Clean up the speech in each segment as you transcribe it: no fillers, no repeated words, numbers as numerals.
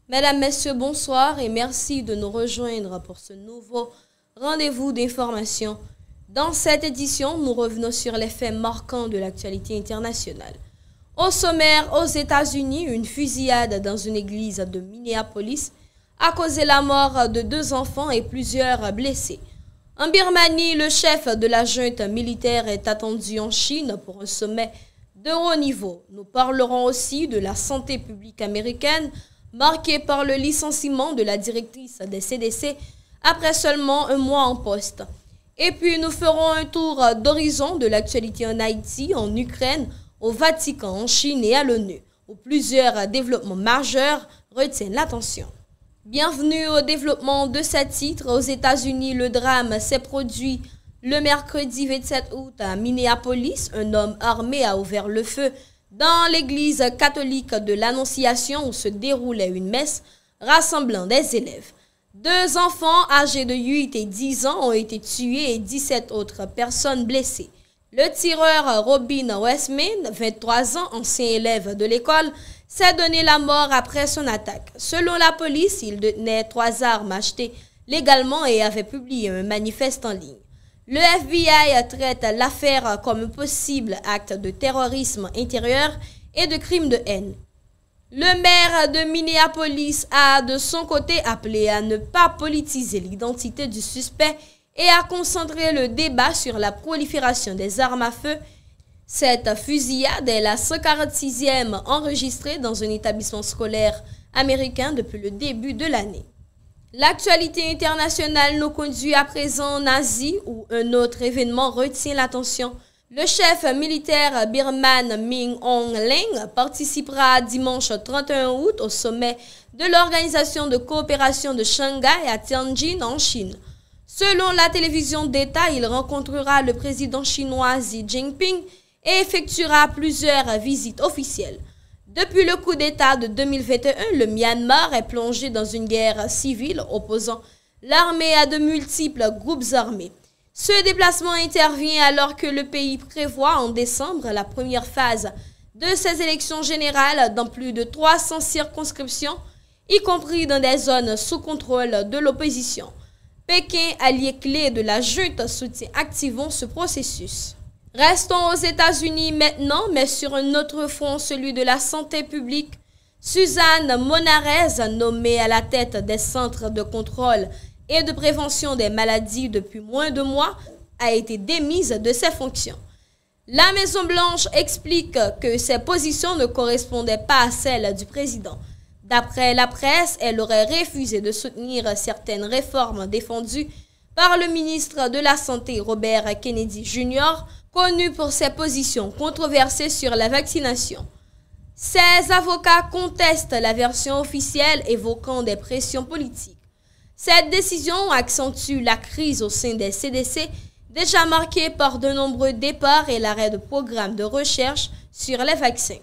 Mesdames, Messieurs, bonsoir et merci de nous rejoindre pour ce nouveau rendez-vous d'information. Dans cette édition, nous revenons sur les faits marquants de l'actualité internationale. Au sommaire, aux États-Unis, une fusillade dans une église de Minneapolis a causé la mort de 2 enfants et plusieurs blessés. En Birmanie, le chef de la junte militaire est attendu en Chine pour un sommet de haut niveau. Nous parlerons aussi de la santé publique américaine, marquée par le licenciement de la directrice des CDC après seulement un mois en poste. Et puis nous ferons un tour d'horizon de l'actualité en Haïti, en Ukraine, au Vatican, en Chine et à l'ONU, où plusieurs développements majeurs retiennent l'attention. Bienvenue au développement de ce titre. Aux États-Unis, le drame s'est produit le mercredi 27 août à Minneapolis. Un homme armé a ouvert le feu dans l'église catholique de l'Annonciation où se déroulait une messe rassemblant des élèves. 2 enfants âgés de 8 et 10 ans ont été tués et 17 autres personnes blessées. Le tireur Robin Westman, 23 ans, ancien élève de l'école, s'est donné la mort après son attaque. Selon la police, il détenait 3 armes achetées légalement et avait publié un manifeste en ligne. Le FBI traite l'affaire comme un possible acte de terrorisme intérieur et de crime de haine. Le maire de Minneapolis a de son côté appelé à ne pas politiser l'identité du suspect et à concentrer le débat sur la prolifération des armes à feu. Cette fusillade est la 146e enregistrée dans un établissement scolaire américain depuis le début de l'année. L'actualité internationale nous conduit à présent en Asie où un autre événement retient l'attention. Le chef militaire birman Min Aung Hlaing participera dimanche 31 août au sommet de l'Organisation de coopération de Shanghai à Tianjin en Chine. Selon la télévision d'État, il rencontrera le président chinois Xi Jinping et effectuera plusieurs visites officielles. Depuis le coup d'État de 2021, le Myanmar est plongé dans une guerre civile opposant l'armée à de multiples groupes armés. Ce déplacement intervient alors que le pays prévoit en décembre la première phase de ses élections générales dans plus de 300 circonscriptions, y compris dans des zones sous contrôle de l'opposition. Pékin, allié clé de la junte, soutient activement ce processus. Restons aux États-Unis maintenant, mais sur un autre front, celui de la santé publique. Suzanne Monarez, nommée à la tête des centres de contrôle et de prévention des maladies depuis moins de mois, a été démise de ses fonctions. La Maison-Blanche explique que ses positions ne correspondaient pas à celles du président. D'après la presse, elle aurait refusé de soutenir certaines réformes défendues par le ministre de la Santé Robert Kennedy Jr., connu pour ses positions controversées sur la vaccination. Ses avocats contestent la version officielle évoquant des pressions politiques. Cette décision accentue la crise au sein des CDC, déjà marquée par de nombreux départs et l'arrêt de programmes de recherche sur les vaccins.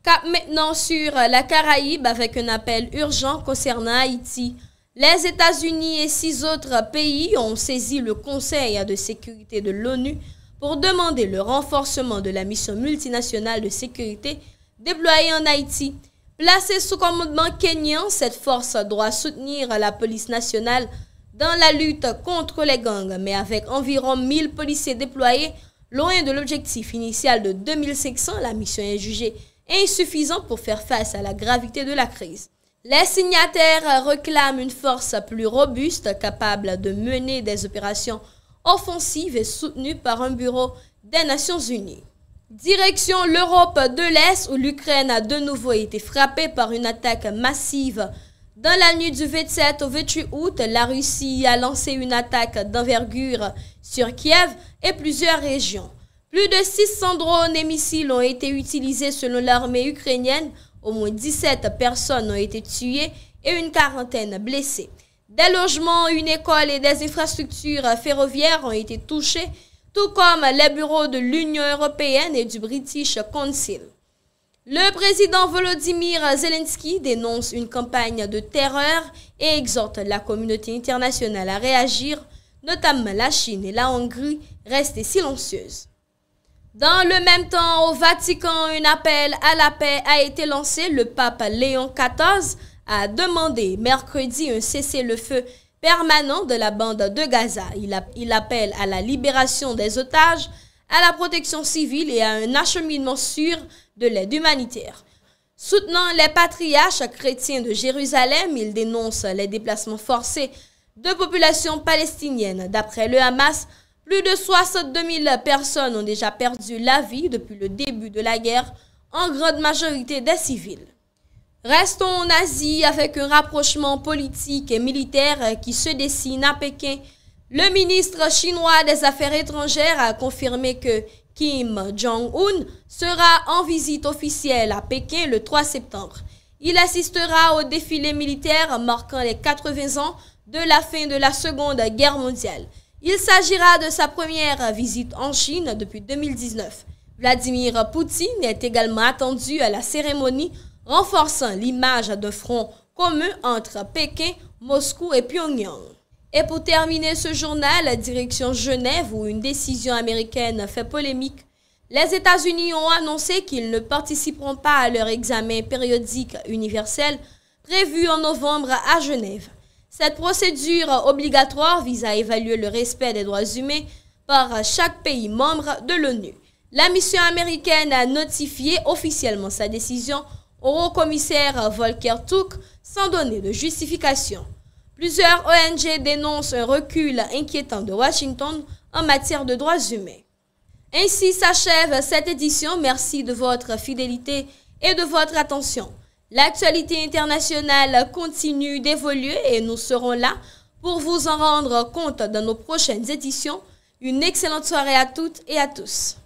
Cap maintenant sur la Caraïbe avec un appel urgent concernant Haïti. Les États-Unis et 6 autres pays ont saisi le Conseil de sécurité de l'ONU pour demander le renforcement de la mission multinationale de sécurité déployée en Haïti. Placée sous commandement kenyan, cette force doit soutenir la police nationale dans la lutte contre les gangs, mais avec environ 1000 policiers déployés, loin de l'objectif initial de 2500, la mission est jugée insuffisante pour faire face à la gravité de la crise. Les signataires réclament une force plus robuste, capable de mener des opérations offensive et soutenue par un bureau des Nations Unies. Direction l'Europe de l'Est où l'Ukraine a de nouveau été frappée par une attaque massive. Dans la nuit du 27 au 28 août, la Russie a lancé une attaque d'envergure sur Kiev et plusieurs régions. Plus de 600 drones et missiles ont été utilisés selon l'armée ukrainienne. Au moins 17 personnes ont été tuées et une quarantaine blessées. Des logements, une école et des infrastructures ferroviaires ont été touchés, tout comme les bureaux de l'Union européenne et du British Council. Le président Volodymyr Zelensky dénonce une campagne de terreur et exhorte la communauté internationale à réagir, notamment la Chine et la Hongrie, restées silencieuses. Dans le même temps, au Vatican, un appel à la paix a été lancé. Le pape Léon XIV a demandé mercredi un cessez-le-feu permanent de la bande de Gaza. Il appelle à la libération des otages, à la protection civile et à un acheminement sûr de l'aide humanitaire. Soutenant les patriarches chrétiens de Jérusalem, il dénonce les déplacements forcés de populations palestiniennes. D'après le Hamas, plus de 62 000 personnes ont déjà perdu la vie depuis le début de la guerre, en grande majorité des civils. Restons en Asie avec un rapprochement politique et militaire qui se dessine à Pékin. Le ministre chinois des Affaires étrangères a confirmé que Kim Jong-un sera en visite officielle à Pékin le 3 septembre. Il assistera au défilé militaire marquant les 80 ans de la fin de la Seconde Guerre mondiale. Il s'agira de sa première visite en Chine depuis 2019. Vladimir Poutine est également attendu à la cérémonie, renforçant l'image de front commun entre Pékin, Moscou et Pyongyang. Et pour terminer ce journal, direction Genève où une décision américaine fait polémique. Les États-Unis ont annoncé qu'ils ne participeront pas à leur examen périodique universel prévu en novembre à Genève. Cette procédure obligatoire vise à évaluer le respect des droits humains par chaque pays membre de l'ONU. La mission américaine a notifié officiellement sa décision au haut-commissaire Volker Turk sans donner de justification. Plusieurs ONG dénoncent un recul inquiétant de Washington en matière de droits humains. Ainsi s'achève cette édition. Merci de votre fidélité et de votre attention. L'actualité internationale continue d'évoluer et nous serons là pour vous en rendre compte dans nos prochaines éditions. Une excellente soirée à toutes et à tous.